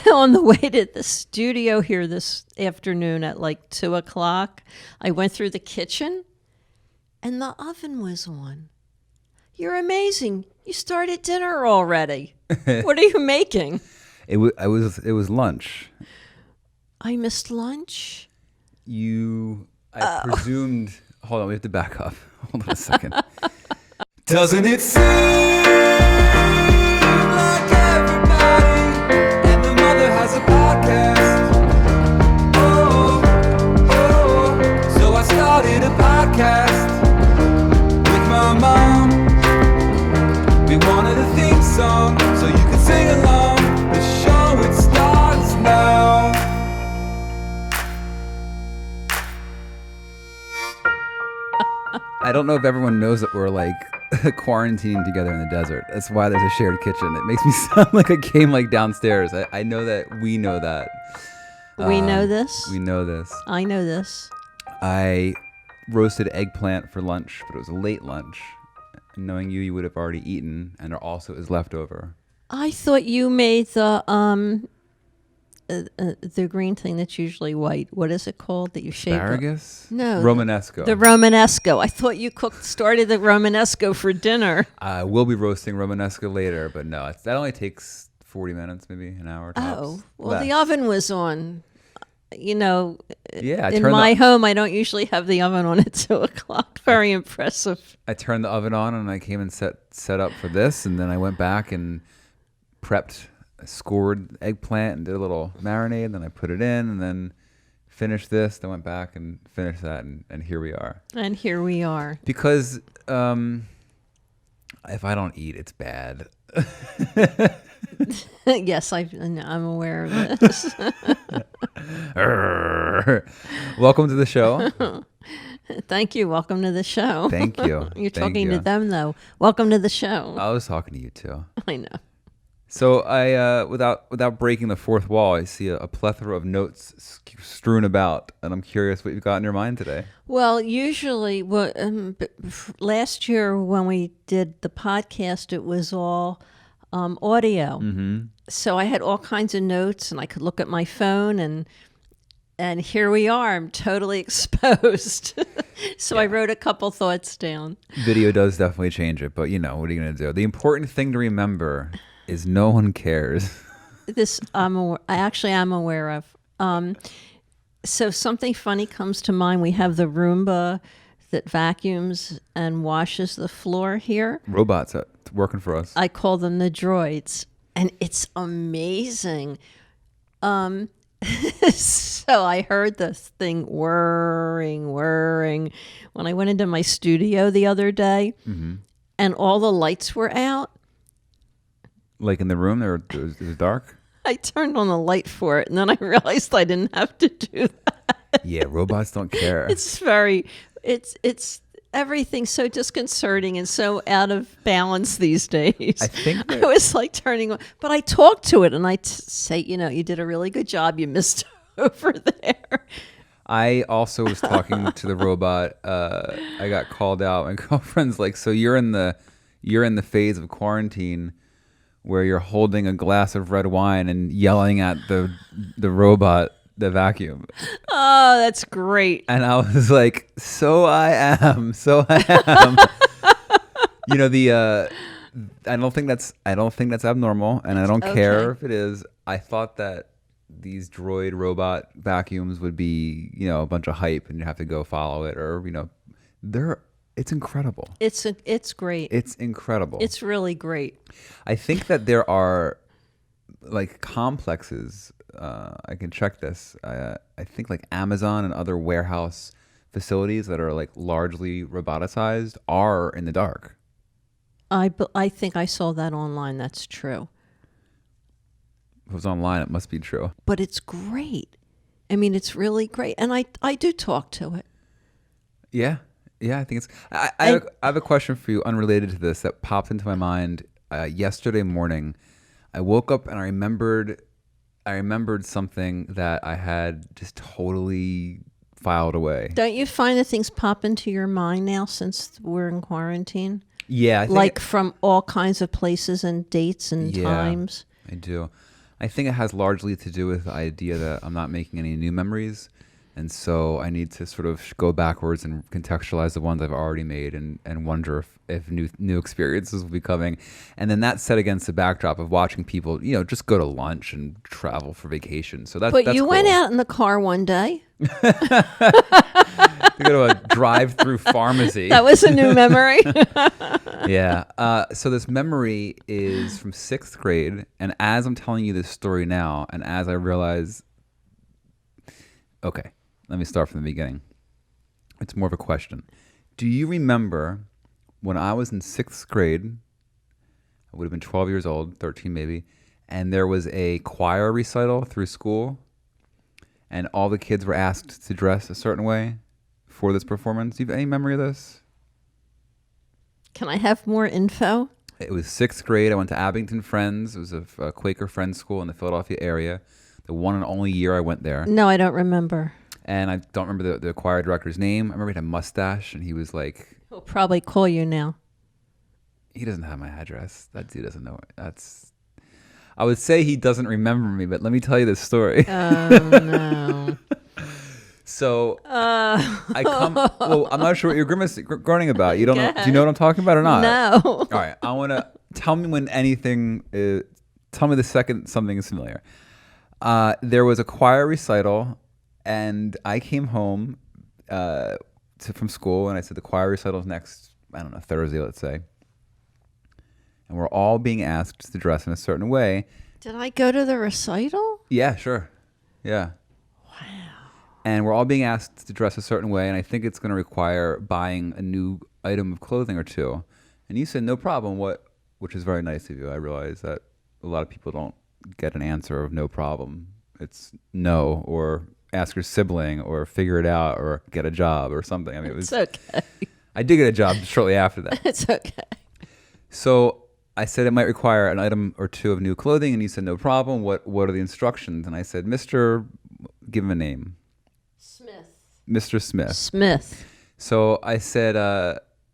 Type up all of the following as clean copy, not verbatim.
on the way to the studio here this afternoon at like 2:00, I went through the kitchen and the oven was on. You're amazing. You started dinner already. What are you making? It was lunch. I missed lunch. I presumed. Hold on, we have to back up. Hold on a second. Doesn't it seem like everybody and their mother has a podcast? Oh, oh, so I started a podcast with my mom. We wanted a theme song so you could sing along. The show, it starts now. I don't know if everyone knows that we're like quarantining together in the desert. That's why there's a shared kitchen. It makes me sound like I came like downstairs. I know that we know that. We know this. We know this. I know this. I roasted eggplant for lunch, but it was a late lunch. Knowing you would have already eaten, and there also is leftover. I thought you made the green thing that's usually white. What is it called that you shave? Asparagus? No. Romanesco. The Romanesco. I thought you started the Romanesco for dinner. I will be roasting Romanesco later, but no, that only takes 40 minutes, maybe an hour tops. Oh, well, Less. the oven was on. You know, Yeah, in my home, I don't usually have the oven on at 2:00. Very impressive. I turned the oven on and I came and set up for this, and then I went back and prepped, scored eggplant and did a little marinade, and then I put it in and then finished this, then went back and finished that, and here we are. And here we are. Because if I don't eat, it's bad. Yes, I'm aware of this. Welcome to the show. Thank you. Welcome to the show. Thank you. You're Thank talking you. to them, though. Welcome to the show. I was talking to you too. I know. So I, without breaking the fourth wall, I see a plethora of notes strewn about, and I'm curious what you've got in your mind today. Well, usually, last year when we did the podcast, it was all audio. Mm-hmm. So I had all kinds of notes, and I could look at my phone, and here we are. I'm totally exposed. So I wrote a couple thoughts down. Video does definitely change it, but what are you going to do? The important thing to remember is no one cares. This I actually am aware of. So something funny comes to mind. We have the Roomba that vacuums and washes the floor here. Robots working for us. I call them the droids, and it's amazing. So I heard this thing whirring when I went into my studio the other day, and all the lights were out. Like in the room, it was dark? I turned on the light for it, and then I realized I didn't have to do that. Yeah, robots don't care. It's everything's so disconcerting and so out of balance these days. I think I was like turning on, but I talked to it and I say, you did a really good job. You missed over there. I also was talking to the robot. I got called out. My girlfriend's like, so you're in the phase of quarantine where you're holding a glass of red wine and yelling at the robot, the vacuum. Oh, that's great. And I was like, so I am. I don't think that's abnormal, and I don't care if it is. I thought that these droid robot vacuums would be, a bunch of hype and you have to go follow it, or it's incredible. It's great. It's incredible. It's really great. I think that there are like complexes. I can check this. I think like Amazon and other warehouse facilities that are like largely roboticized are in the dark. I think I saw that online. That's true. If it was online, it must be true. But it's great. I mean, it's really great. And I do talk to it. Yeah, I think it's... I have a question for you unrelated to this that popped into my mind yesterday morning. I woke up and I remembered something that I had just totally filed away. Don't you find that things pop into your mind now since we're in quarantine? Yeah. I think from all kinds of places and dates and times? I do. I think it has largely to do with the idea that I'm not making any new memories. And so I need to sort of go backwards and contextualize the ones I've already made and wonder if new experiences will be coming. And then that's set against the backdrop of watching people, just go to lunch and travel for vacation. So that's But you went cool. out in the car one day. To go to a drive-through pharmacy. That was a new memory. Yeah. So this memory is from 6th grade. And as I'm telling you this story now, and as I realize, okay, let me start from the beginning. It's more of a question. Do you remember when I was in 6th grade, I would have been 12 years old, 13 maybe, and there was a choir recital through school, and all the kids were asked to dress a certain way for this performance? Do you have any memory of this? Can I have more info? It was 6th grade. I went to Abington Friends. It was a Quaker Friends school in the Philadelphia area. The one and only year I went there. No, I don't remember. And I don't remember the choir director's name. I remember he had a mustache, and he was like... He'll probably call you now. He doesn't have my address. That dude doesn't know it. I would say he doesn't remember me, but let me tell you this story. Oh, no. So I come... Well, I'm not sure what you're groaning about. You don't know? Do you know what I'm talking about or not? No. All right. I want to... Tell me when anything... tell me the second something is familiar. There was a choir recital, and I came home from school, and I said the choir recital is next, I don't know, Thursday, let's say. And we're all being asked to dress in a certain way. Did I go to the recital? Yeah, sure. Yeah. Wow. And we're all being asked to dress a certain way, and I think it's going to require buying a new item of clothing or two. And you said, no problem, which is very nice of you. I realize that a lot of people don't get an answer of no problem. It's no, or ask your sibling, or figure it out, or get a job or something. I mean, It's okay. I did get a job shortly after that. It's okay. So I said it might require an item or two of new clothing, and you said no problem. What are the instructions? And I said, Mr. Give him a name. Smith. Mr. Smith. Smith. So I said,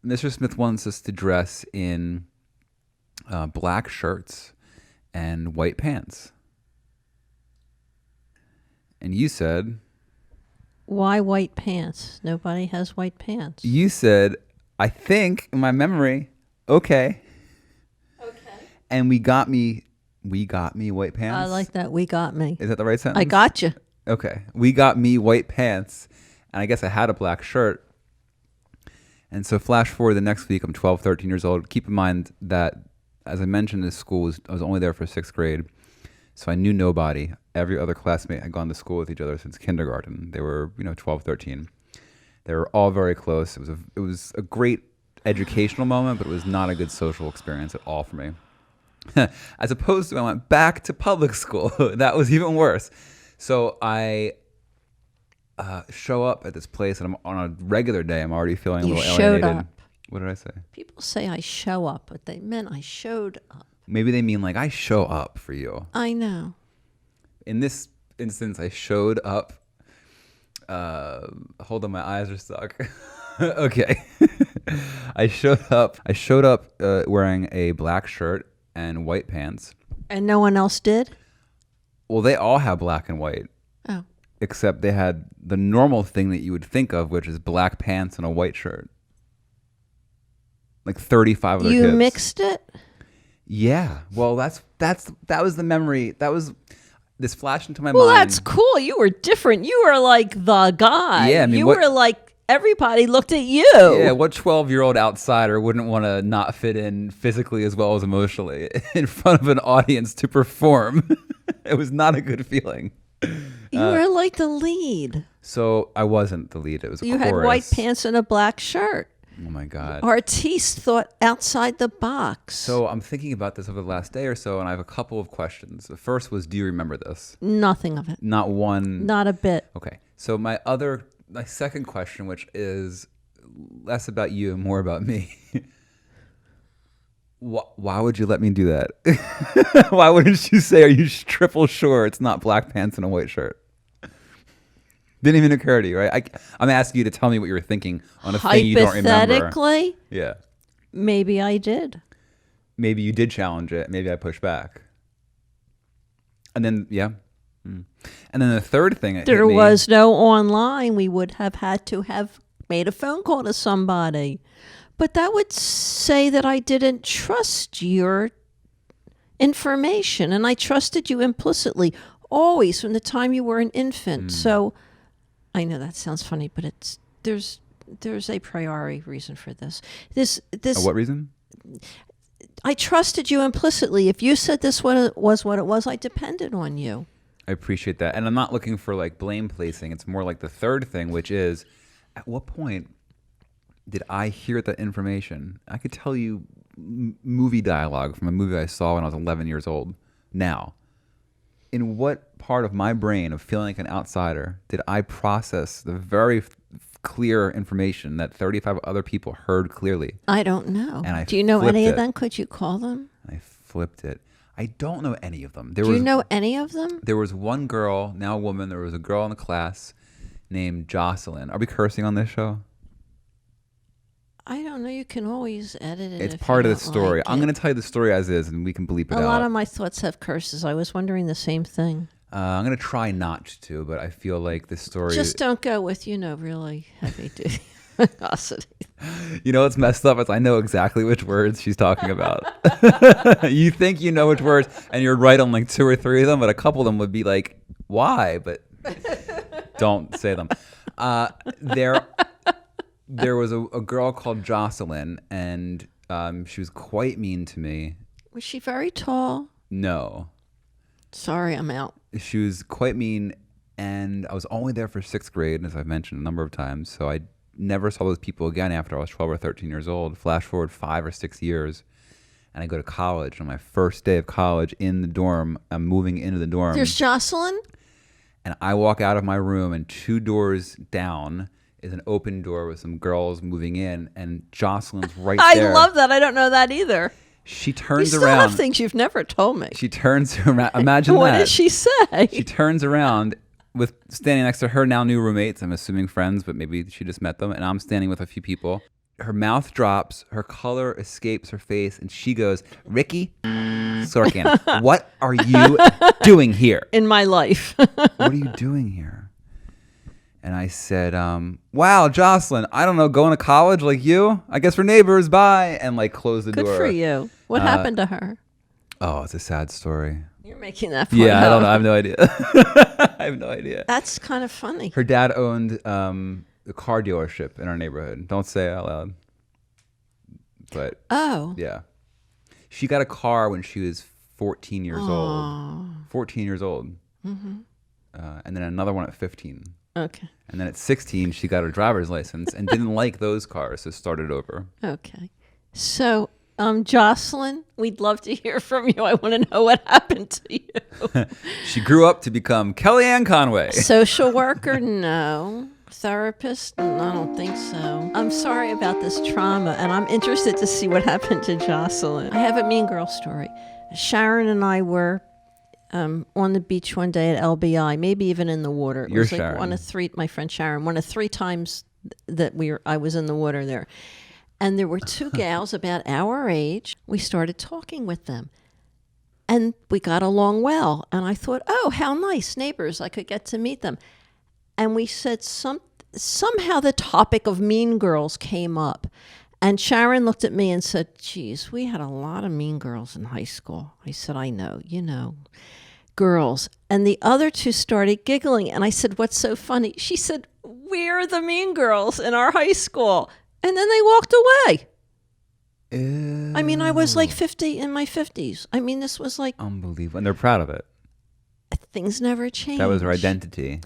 Mr. Smith wants us to dress in black shirts and white pants. And you said... Why white pants? Nobody has white pants. You said, I think, in my memory, okay. Okay. And we got me white pants. I like that. We got me. Is that the right sentence? I got you. Okay. We got me white pants. And I guess I had a black shirt. And so flash forward the next week, I'm 12, 13 years old. Keep in mind that, as I mentioned, this school I was only there for 6th grade. So I knew nobody. Every other classmate had gone to school with each other since kindergarten. They were, 12, 13. They were all very close. It was a great educational moment, but it was not a good social experience at all for me. As opposed to I went back to public school. That was even worse. So I show up at this place, and I'm on a regular day. I'm already feeling a You little showed alienated. up. What did I say? People say I show up, but they meant I showed up. Maybe they mean like I show up for you. I know. In this instance, I showed up. Hold on, my eyes are stuck. Okay. I showed up wearing a black shirt and white pants. And no one else did? Well, they all have black and white, Oh. except they had the normal thing that you would think of, which is black pants and a white shirt. Like 35 other kids. You mixed it? Yeah. Well, that was the memory. That was this flashed into my Well, mind. that's cool. You were different. You were like the guy. Yeah, I mean, you what- were like, everybody looked at you. Yeah, what 12-year-old outsider wouldn't want to not fit in physically as well as emotionally in front of an audience to perform? It was not a good feeling. You were like the lead. So I wasn't the lead. It was a You chorus. had white pants and a black shirt. Oh my God. Artiste thought outside the box. So I'm thinking about this over the last day or so, and I have a couple of questions. The first was, do you remember this? Nothing of it. Not one. Not a bit. Okay. So my second question, which is less about you and more about me. Why would you let me do that? Why wouldn't you say, are you triple sure it's not black pants and a white shirt? Didn't even occur to you, right? I'm asking you to tell me what you were thinking on a thing you don't remember. Hypothetically, Yeah. maybe I did. Maybe you did challenge it. Maybe I pushed back. And then, yeah. Mm. And then the third thing, There hit me, was no online. We would have had to have made a phone call to somebody. But that would say that I didn't trust your information, and I trusted you implicitly, always from the time you were an infant. So I know that sounds funny, but there's a priori reason for this. This what reason? I trusted you implicitly. If you said this was what it was, I depended on you. I appreciate that. And I'm not looking for like blame placing. It's more like the third thing, which is, at what point did I hear that information? I could tell you movie dialogue from a movie I saw when I was 11 years old. Now, in what part of my brain of feeling like an outsider did I process the very clear information that 35 other people heard clearly? I don't know. And I Do you know flipped any of it. them? Could you call them? I flipped it. I don't know any of them. Do you know any of them? There was one girl, now a woman. There was a girl in the class named Jocelyn. Are we cursing on this show? I don't know. You can always edit it. It's if part you of the don't story. like I'm it. going to tell you the story as is, and we can bleep it out. A lot of my thoughts have curses. I was wondering the same thing. I'm going to try not to, but I feel like this story... Just don't go with, really heavy duty. You know what's messed up is I know exactly which words she's talking about. You think you know which words, and you're right on like 2 or 3 of them, but a couple of them would be like, why? But don't say them. There was a girl called Jocelyn, and she was quite mean to me. Was she very tall? No. Sorry, I'm out. She was quite mean, and I was only there for 6th grade, as I've mentioned a number of times, so I never saw those people again after I was 12 or 13 years old. Flash forward 5 or 6 years, and I go to college. On my first day of college in the dorm, I'm moving into the dorm. There's Jocelyn? And I walk out of my room, and 2 doors down is an open door with some girls moving in, and Jocelyn's right there. I love that. I don't know that either. She You turns still around. have things you've never told me. She turns around. Imagine What that. did she say? She turns around with standing next to her now new roommates. I'm assuming friends, but maybe she just met them. And I'm standing with a few people. Her mouth drops, her color escapes her face, and she goes, "Ricky Sorkin, what are you doing here? In my life. What are you doing here?" And I said, "Wow, Jocelyn, I don't know, going to college like you? I guess we're neighbors, bye." And like close the Good door. for you. What happened to her? Oh, it's a sad story. You're making that point Yeah, I don't up. know. I have no idea. I have no idea. That's kind of funny. Her dad owned a car dealership in our neighborhood. Don't say it out loud. But Oh. yeah. She got a car when she was 14 years old. 14 years old. Mm-hmm. And then another one at 15. Okay. And then at 16, she got her driver's license and didn't like those cars, so started over. Okay. So, Jocelyn, we'd love to hear from you. I want to know what happened to you. She grew up to become Kellyanne Conway. Social worker? No. Therapist? No, I don't think so. I'm sorry about this trauma, and I'm interested to see what happened to Jocelyn. I have a mean girl story. Sharon and I were on the beach one day at LBI, maybe even in the water. It You're was like Sharon. one of 3, my friend Sharon, one of 3 times that I was in the water there. And there were 2 gals about our age. We started talking with them. And we got along well. And I thought, oh, how nice, neighbors. I could get to meet them. And we said somehow the topic of mean girls came up. And Sharon looked at me and said, geez, we had a lot of mean girls in high school. I said, I know, girls. And the other 2 started giggling. And I said, what's so funny? She said, we're the mean girls in our high school. And then they walked away. Ew. I mean, I was like 50 in my 50s. I mean, this was like, Unbelievable. And they're proud of it. things never changed. That was her identity.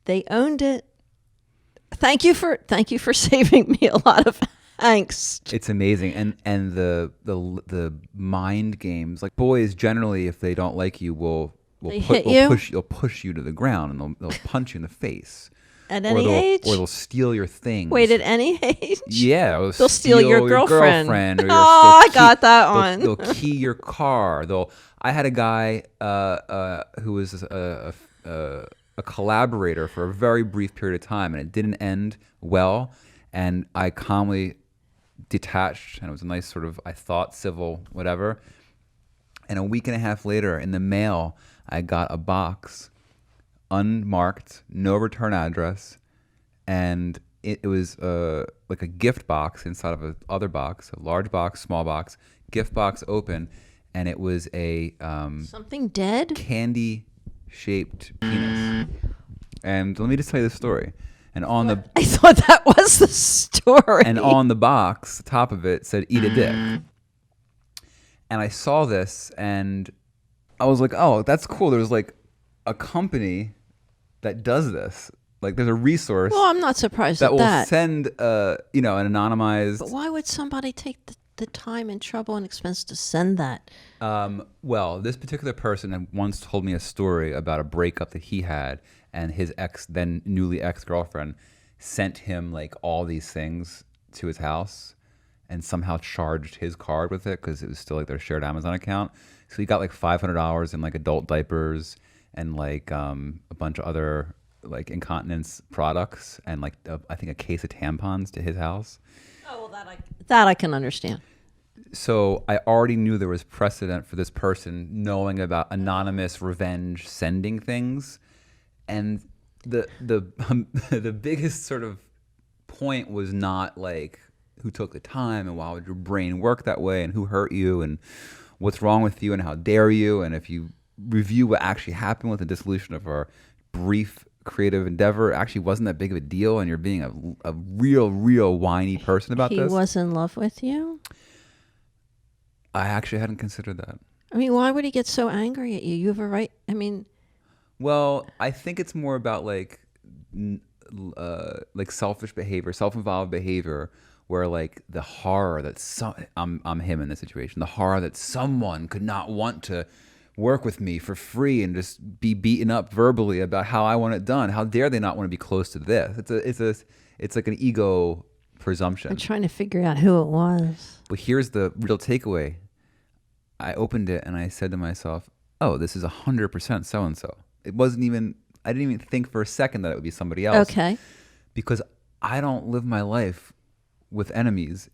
They owned it. Thank you for saving me a lot of angst. It's amazing, and the mind games. Like boys, generally, if they don't like you, will they'll push you to the ground, and they'll punch you in the face. At any age? Or they'll steal your things. Wait, at any age? Yeah, They'll steal your girlfriend. or Oh, I got that one. They'll key your car. I had a guy who was a collaborator for a very brief period of time, and it didn't end well. And I calmly detached, and it was a nice sort of, I thought, civil whatever. And a week and a half later, in the mail, I got a box, unmarked, no return address, and it was like a gift box inside of a other box, a large box, small box, gift box open, and it was a Something dead? candy-shaped penis. And let me just tell you the story. And on the I thought that was the story. and on the box, the top of it said "Eat a dick." And I saw this, and I was like, "Oh, that's cool." There's like a company that does this. Like, there's a resource Well, I'm not surprised that at will that. send, an anonymized. But why would somebody take the time and trouble and expense to send that? Well, this particular person had once told me a story about a breakup that he had, and his then newly ex-girlfriend sent him like all these things to his house, and somehow charged his card with it because it was still like their shared Amazon account. So he got like $500 in like adult diapers and like a bunch of other like incontinence products and like I think a case of tampons to his house. Oh, well, that I can understand. So I already knew there was precedent for this person knowing about anonymous revenge sending things, and the the biggest sort of point was not like who took the time and why would your brain work that way and who hurt you and what's wrong with you and how dare you, and if you review what actually happened with the dissolution of our brief creative endeavor, it actually wasn't that big of a deal, and you're being a real whiny person about He this. was in love with you? I actually hadn't considered that. I mean, why would he get so angry at you? You have a right. I mean, Well, I think it's more about like selfish behavior, self-involved behavior, where like the horror that I'm him in this situation, the horror that someone could not want to work with me for free and just be beaten up verbally about how I want it done. How dare they not want to be close to this? It's like an ego presumption. I'm trying to figure out who it was. But here's the real takeaway. I opened it and I said to myself, "Oh, this is 100% so and so." It wasn't even. I didn't even think for a second that it would be somebody else. Okay. Because I don't live my life with enemies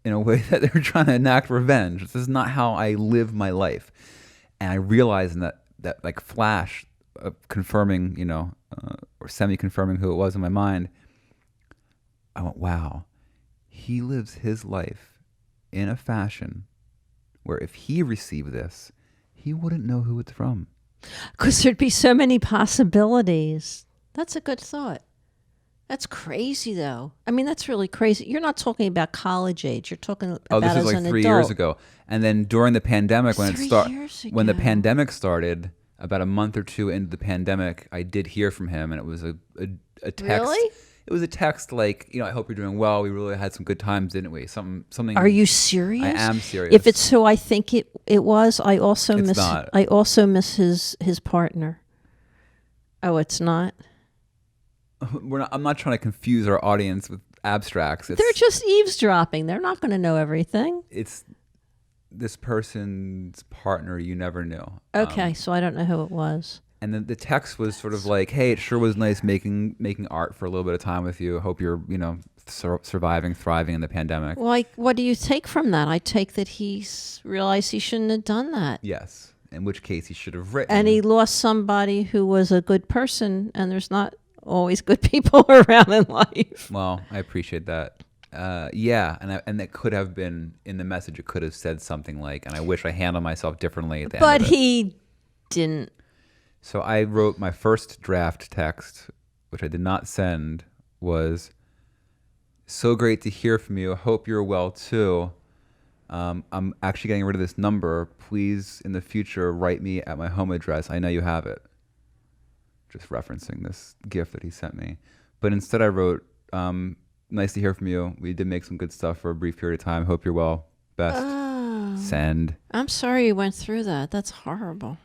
in a way that they're trying to enact revenge. This is not how I live my life. And I realized in that like flash of confirming, or semi-confirming who it was in my mind, I went, wow, he lives his life in a fashion where if he received this, he wouldn't know who it's from. Because there'd be so many possibilities. That's a good thought. That's crazy, though. I mean, that's really crazy. You're not talking about college age. You're talking about Oh, this as is like an 3 adult. years ago. And then during the pandemic, when 3 it years when the ago. pandemic started, about a month or two into the pandemic, I did hear from him, and it was a text. Really? It was a text like, I hope you're doing well. We really had some good times, didn't we? Something. Are you serious? I am serious. If it's who I think it was, I also It's miss. not. I also miss his partner. Oh, it's not. I'm not trying to confuse our audience with abstracts. They're just eavesdropping. They're not going to know everything. It's this person's partner you never knew. Okay, so I don't know who it was. And then the text was sort of like, "Hey, it sure was nice making art for a little bit of time with you. Hope you're, surviving, thriving in the pandemic." Well, what do you take from that? I take that he's realized he shouldn't have done that. Yes. In which case he should have written. And he lost somebody who was a good person, and there's not always good people around in life. Well, I appreciate that. Yeah, and that could have been in the message. It could have said something like, "And I wish I handled myself differently at the But end of it." he didn't. So I wrote my first draft text, which I did not send, was, "So great to hear from you. Hope you're well too. I'm actually getting rid of this number. Please, in the future, write me at my home address. I know you have it." Just referencing this gift that he sent me. But instead I wrote, "Nice to hear from you. We did make some good stuff for a brief period of time. Hope you're well. Best." Oh, Send. I'm sorry you went through that. That's horrible.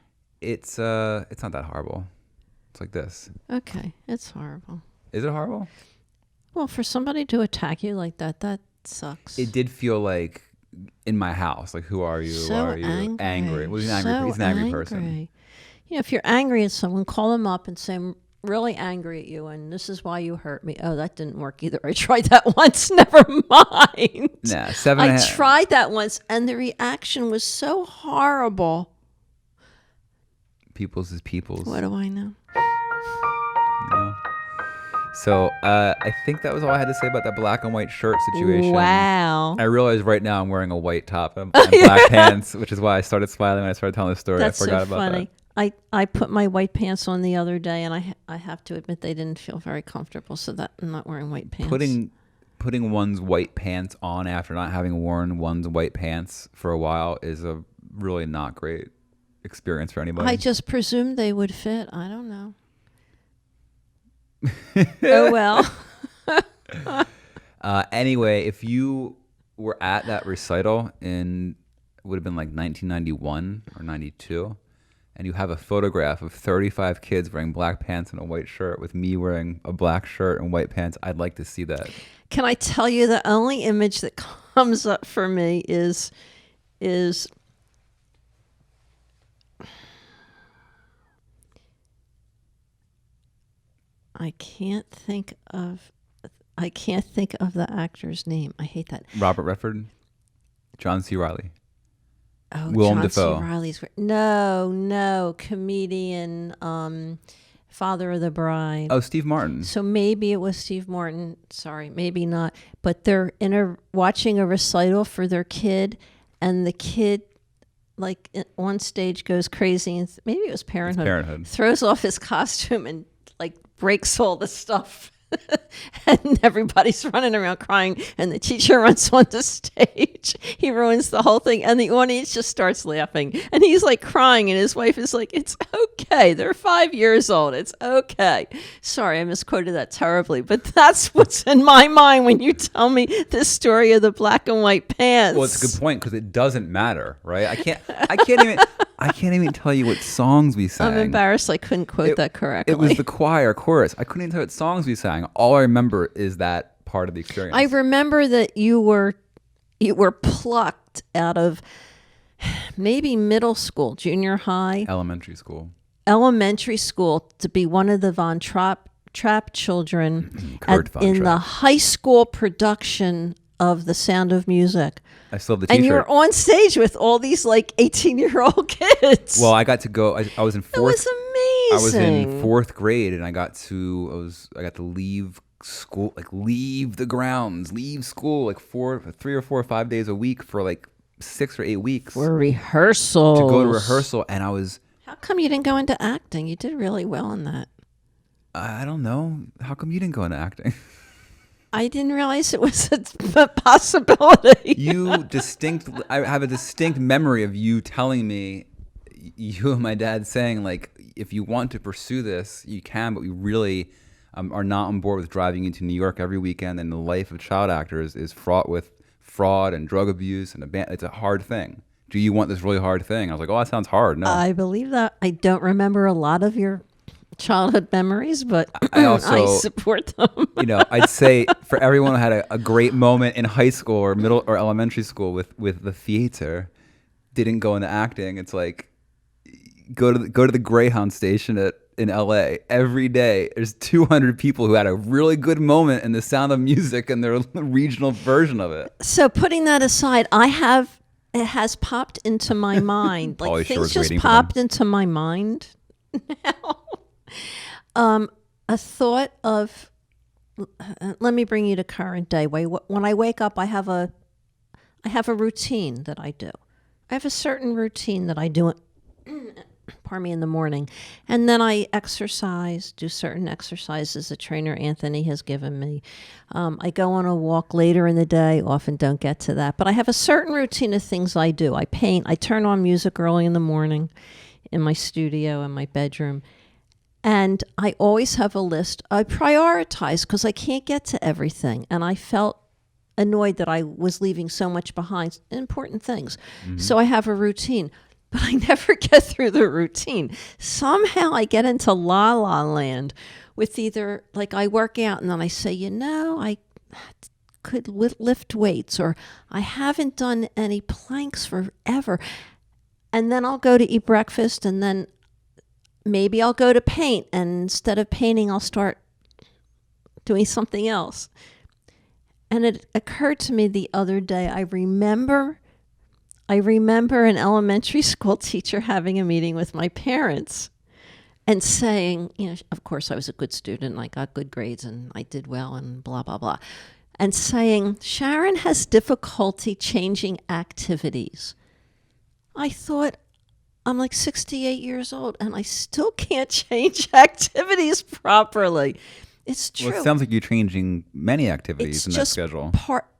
It's not that horrible. It's like this. Okay, it's horrible. Is it horrible? Well, for somebody to attack you like that sucks. It did feel like in my house. Like, who are you? So Why are you angry. Well, he's an angry person. If you're angry at someone, call them up and say, "I'm really angry at you, and this is why you hurt me." Oh, that didn't work either. I tried that once. Never mind. Nah, 7.5. I tried that once, and the reaction was so horrible. people's is people's. What do I know? You know? So I think that was all I had to say about that black and white shirt situation. Wow. I realize right now I'm wearing a white top and black pants, which is why I started smiling when I started telling the story. That's I forgot so about funny. I put my white pants on the other day, and I have to admit they didn't feel very comfortable, so that I'm not wearing white pants. Putting one's white pants on after not having worn one's white pants for a while is a really not great experience for anybody. I just presumed they would fit. I don't know. Oh, well. Anyway, if you were at that recital in, it would have been like 1991 or 92, and you have a photograph of 35 kids wearing black pants and a white shirt with me wearing a black shirt and white pants, I'd like to see that. Can I tell you the only image that comes up for me is I can't think of the actor's name. I hate that. Robert Redford, John C. Reilly. Oh, Willem John Dafoe. C. Reilly's no comedian, father of the bride. Oh, Steve Martin. So maybe it was Steve Martin. Sorry, maybe not. But they're watching a recital for their kid, and the kid, like on stage, goes crazy. And maybe it was Parenthood. Parenthood. Throws off his costume and like breaks all the stuff. And everybody's running around crying, and the teacher runs on the stage. He ruins the whole thing, and the audience just starts laughing, and he's like crying, and his wife is like, "It's okay. They're 5 years old. It's okay." Sorry, I misquoted that terribly, but that's what's in my mind when you tell me this story of the black and white pants. Well, it's a good point because it doesn't matter, right? I can't even tell you what songs we sang. I'm embarrassed I couldn't quote that correctly. It was the choir chorus. I couldn't even tell what songs we sang. All I remember is that part of the experience. I remember that you were plucked out of maybe middle school, junior high, elementary school to be one of the Von Trapp children Kurt Von in Trapp. the high school production of The Sound of Music. I still have the And T-shirt. you were on stage with all these like 18-year-old kids. Well, I got to go. I was in it fourth. was amazing. I was in fourth grade, and I got to leave school, like leave the grounds, leave school, like 3 or 4 or 5 days a week for like 6 or 8 weeks for rehearsals. to go to rehearsal, and I was. How come you didn't go into acting? You did really well in that. I don't know. How come you didn't go into acting? I didn't realize it was a possibility. I have a distinct memory of you telling me, you and my dad saying, like, if you want to pursue this, you can, but we really are not on board with driving you to New York every weekend, and the life of child actors is fraught with fraud and drug abuse, and it's a hard thing. Do you want this really hard thing? I was like, oh, that sounds hard. No. I believe that. I don't remember a lot of your childhood memories, but I support them. I'd say for everyone who had a great moment in high school or middle or elementary school with the theater, didn't go into acting. It's like go to the Greyhound station in LA every day. There's 200 people who had a really good moment in The Sound of Music and their regional version of it. So putting that aside, it has popped into my mind. Like things just popped into my mind now. A thought of, let me bring you to current day. When I wake up, I have a routine that I do. I have a certain routine that I do, pardon me, in the morning. And then I exercise, do certain exercises that trainer Anthony has given me. I go on a walk later in the day, often don't get to that. But I have a certain routine of things I do. I paint, I turn on music early in the morning in my studio, in my bedroom. And I always have a list. I prioritize because I can't get to everything. And I felt annoyed that I was leaving so much behind, important things. Mm-hmm. So I have a routine, but I never get through the routine. Somehow I get into la-la land with either, like I work out and then I say, I could lift weights, or I haven't done any planks forever. And then I'll go to eat breakfast, and then maybe I'll go to paint, and instead of painting, I'll start doing something else. And it occurred to me the other day, I remember I remember an elementary school teacher having a meeting with my parents and saying, of course I was a good student and I got good grades and I did well and blah, blah, blah. And saying, Sharon has difficulty changing activities. I thought, I'm like 68 years old and I still can't change activities properly. It's true. Well, it sounds like you're changing many activities It's in that just schedule.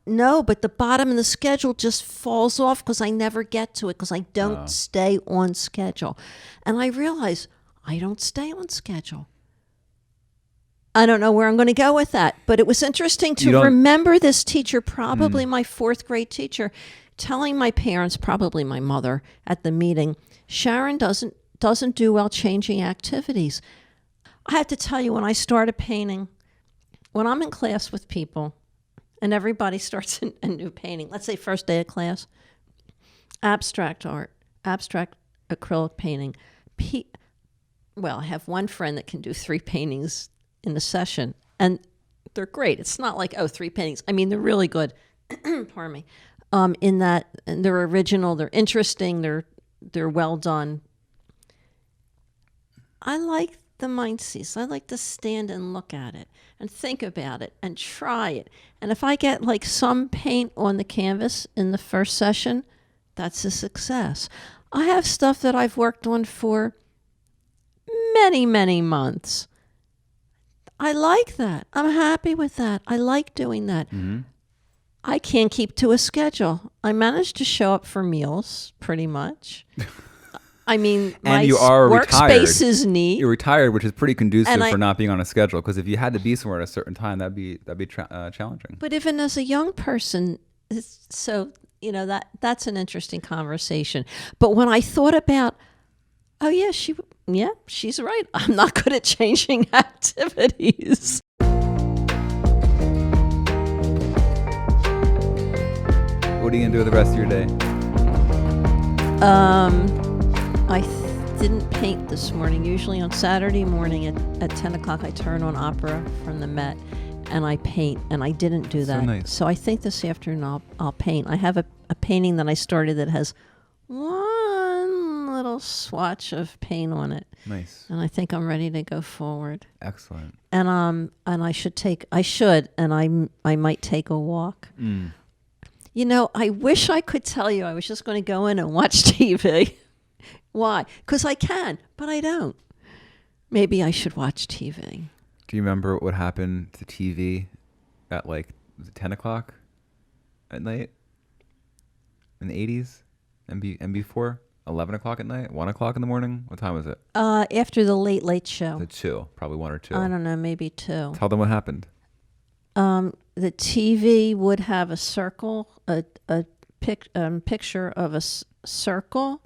No, but the bottom of the schedule just falls off because I never get to it because I don't stay on schedule. And I realize I don't stay on schedule. I don't know where I'm going to go with that, but it was interesting to remember this teacher, probably my fourth grade teacher, telling my parents, probably my mother at the meeting, Sharon doesn't do well changing activities. I have to tell you, when I started painting, when I'm in class with people and everybody starts a new painting, let's say first day of class, abstract art, abstract acrylic painting. Well, I have one friend that can do 3 paintings in a session, and they're great. It's not like, 3 paintings. I mean, they're really good. Pardon me. In that, and they're original, they're interesting, they're well done. I like the mindset. I like to stand and look at it and think about it and try it. And if I get like some paint on the canvas in the first session, that's a success. I have stuff that I've worked on for many, many months. I like that. I'm happy with that. I like doing that. Mm-hmm. I can't keep to a schedule. I managed to show up for meals pretty much. I mean, my workspace is neat. You're retired, which is pretty conducive for not being on a schedule. Because if you had to be somewhere at a certain time, that'd be challenging. But even as a young person, that's an interesting conversation. But when I thought about, she's right. I'm not good at changing activities. What are you gonna do with the rest of your day? I didn't paint this morning. Usually on Saturday morning at 10 o'clock, I turn on opera from the Met and I paint, and I didn't do that. So nice. So I think this afternoon I'll paint. I have a painting that I started that has one little swatch of paint on it. Nice. And I think I'm ready to go forward. Excellent. And I might take a walk. Mm. I wish I could tell you I was just going to go in and watch TV. Why? Because I can, but I don't. Maybe I should watch TV. Do you remember what happened to TV at 10 o'clock at night in the 80s and before? 11 o'clock at night? 1 o'clock in the morning? What time was it? After the Late Show. The 2, probably 1 or 2. I don't know, maybe 2. Tell them what happened. The TV would have a circle, a picture of a circle,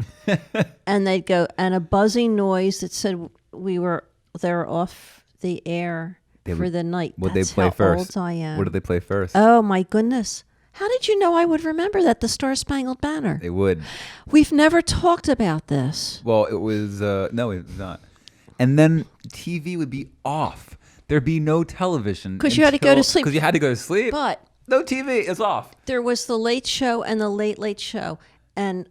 and they'd go, and a buzzing noise that said they're off the air for the night. What did they play how first? Old I am. What did they play first? Oh my goodness. How did you know I would remember that? The Star Spangled Banner. They would. We've never talked about this. Well, it was, no, it was not. And then TV would be off. There'd be no television. Because you had to go to sleep. Because you had to go to sleep. But no TV, it's off. There was the Late Show and the Late Show. And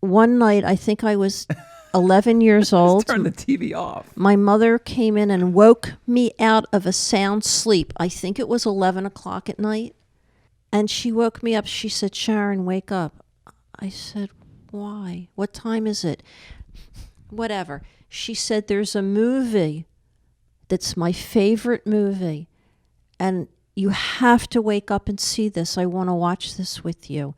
one night, I think I was 11 years old. Just turn the TV off. My mother came in and woke me out of a sound sleep. I think it was 11 o'clock at night. And she woke me up. She said, Sharon, wake up. I said, why? What time is it? Whatever. She said, there's a movie that's my favorite movie. And you have to wake up and see this. I want to watch this with you.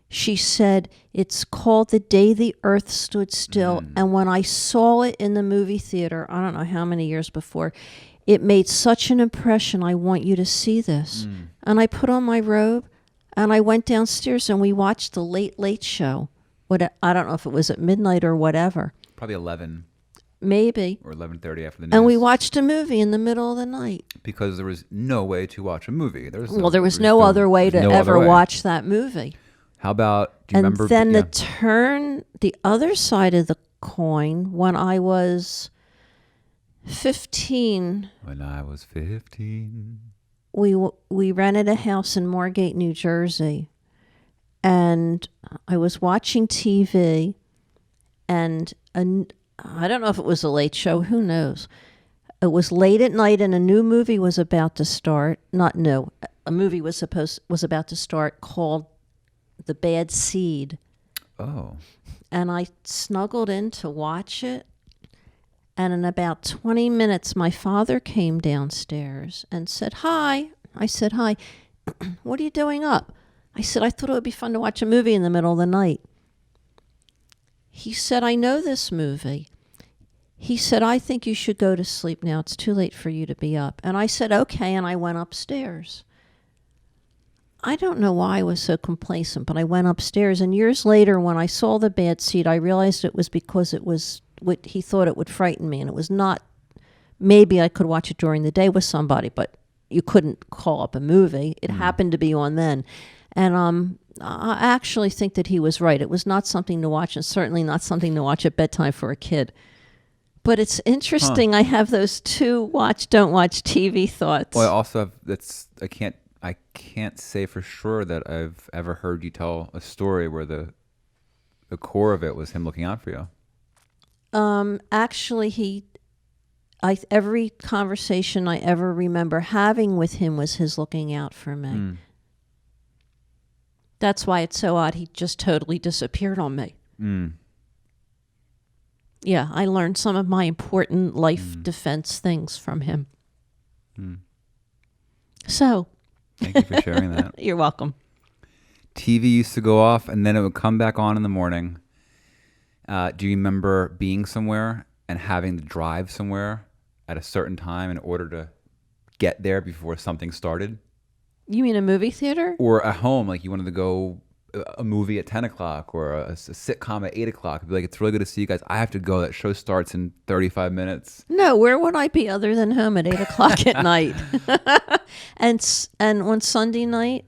She said, it's called The Day the Earth Stood Still. And when I saw it in the movie theater, I don't know how many years before, it made such an impression. I want you to see this. And I put on my robe and I went downstairs and we watched the Late Show. I don't know if it was at midnight or whatever. Probably 11. Maybe. Or 11:30 after the news. And we watched a movie in the middle of the night. Because there was no way to watch a movie. There was no other way to ever watch that movie. How about, do you remember? And then the other side of the coin, when I was 15. When I was 15. We rented a house in Moorgate, New Jersey. and I was watching TV, and I don't know if it was a late show. Who knows? It was late at night, and a new movie was about to start. Not new. A movie was about to start called The Bad Seed. Oh. And I snuggled in to watch it. And in about 20 minutes, my father came downstairs and said, "Hi." I said, "Hi." "What are you doing up?" I said, "I thought it would be fun to watch a movie in the middle of the night." He said, "I know this movie." He said, "I think you should go to sleep now. It's too late for you to be up." And I said, "Okay," and I went upstairs. I don't know why I was so complacent, but I went upstairs. And years later, when I saw The Bad Seed, I realized it was because it was what he thought it would frighten me. And it was not, maybe I could watch it during the day with somebody, but you couldn't call up a movie. It happened to be on then. And I actually think that he was right. It was not something to watch, and certainly not something to watch at bedtime for a kid. But it's interesting. I have those two watch, don't watch TV thoughts. Well, I also have, I can't say for sure that I've ever heard you tell a story where the core of it was him looking out for you. Actually, every conversation I ever remember having with him was his looking out for me. That's why it's so odd. He just totally disappeared on me. Yeah, I learned some of my important life defense things from him. So, Thank you for sharing that. you're welcome. TV used to go off, and then it would come back on in the morning. Do you remember being somewhere and having to drive somewhere at a certain time in order to get there before something started? You mean a movie theater? Or at home, like you wanted to go a movie at 10 o'clock or a sitcom at 8 o'clock. It'd be like, "It's really good to see you guys. I have to go. That show starts in 35 minutes. No, where would I be other than home at 8 o'clock at night? And on Sunday night,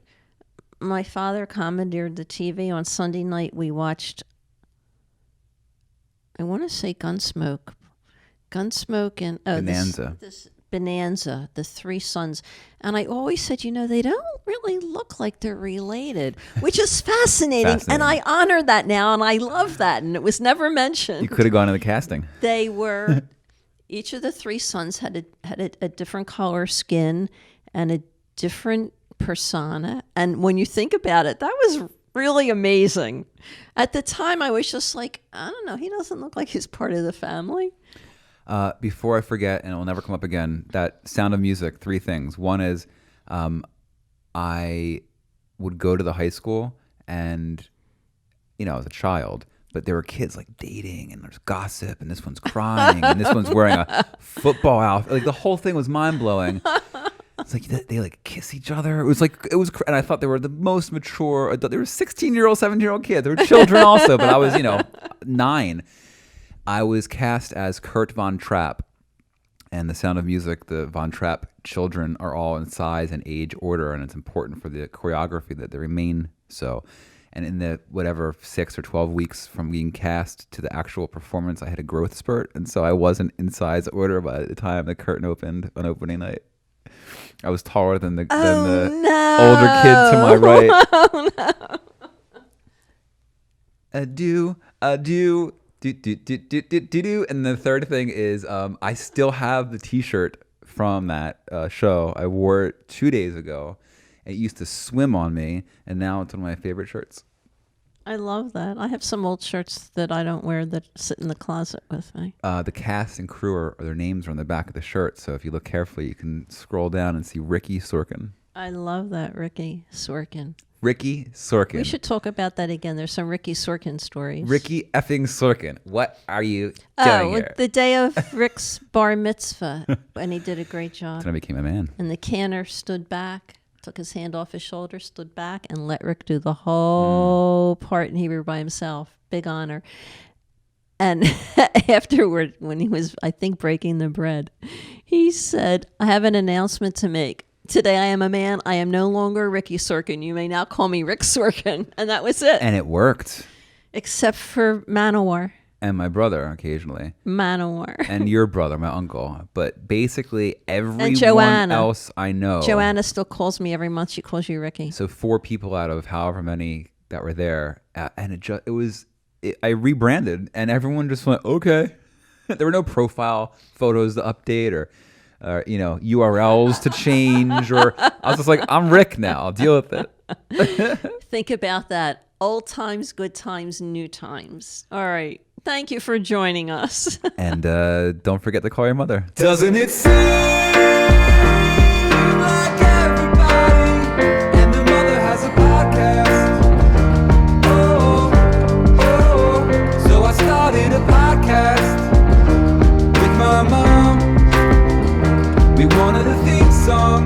my father commandeered the TV. On Sunday night, we watched, I want to say Gunsmoke and Bonanza. This Bonanza, The Three Sons. And I always said, they don't really look like they're related, which is fascinating. And I honor that now, and I love that. And it was never mentioned. You could have gone to the casting. They were, each of the three sons had a different color skin and a different persona. And when you think about it, that was really amazing. At the time, I was just like, I don't know, he doesn't look like he's part of the family. Before I forget, and it will never come up again, that Sound of Music, 3 things. One is I would go to the high school and, I was a child, but there were kids like dating and there's gossip and this one's crying and this one's wearing a football outfit. Like the whole thing was mind blowing. It's like they like kiss each other. It was, and I thought they were the most mature adult. They were 16-year-old, 17-year-old kids. They were children also, but I was, 9. I was cast as Kurt Von Trapp, and The Sound of Music, the Von Trapp children are all in size and age order, and it's important for the choreography that they remain so. And in the 6 or 12 weeks from being cast to the actual performance, I had a growth spurt, and so I wasn't in size order by the time the curtain opened on opening night. I was taller than the older kid to my right. Oh, no. Adieu. Do. And the third thing is I still have the T-shirt from that show. I wore it 2 days ago. It used to swim on me, and now it's one of my favorite shirts. I love that. I have some old shirts that I don't wear that sit in the closet with me. The cast and crew or their names are on the back of the shirt, so if you look carefully, you can scroll down and see Ricky Sorkin. I love that, Ricky Sorkin. Ricky Sorkin. We should talk about that again. There's some Ricky Sorkin stories. Ricky effing Sorkin. What are you doing here? The day of Rick's bar mitzvah, and he did a great job. Then I became a man. And the canner stood back, took his hand off his shoulder, stood back, and let Rick do the whole part in Hebrew by himself. Big honor. And afterward, when he was, I think, breaking the bread, he said, "I have an announcement to make. Today I am a man. I am no longer Ricky Sorkin. You may now call me Rick Sorkin." And that was it. And it worked. Except for Manowar. And my brother occasionally. Manowar. And your brother, my uncle. But basically everyone else I know. Joanna still calls me every month. She calls you Ricky. So 4 people out of however many that were there, and I rebranded, and everyone just went, okay. There were no profile photos to update or URLs to change, or I was just like, I'm Rick now. I'll deal with it. Think about that. Old times, good times, new times. All right. Thank you for joining us. And don't forget to call your mother. Doesn't it seem like everybody and their mother has a podcast? Oh, oh, so I started a podcast with my mom. We wanted a theme song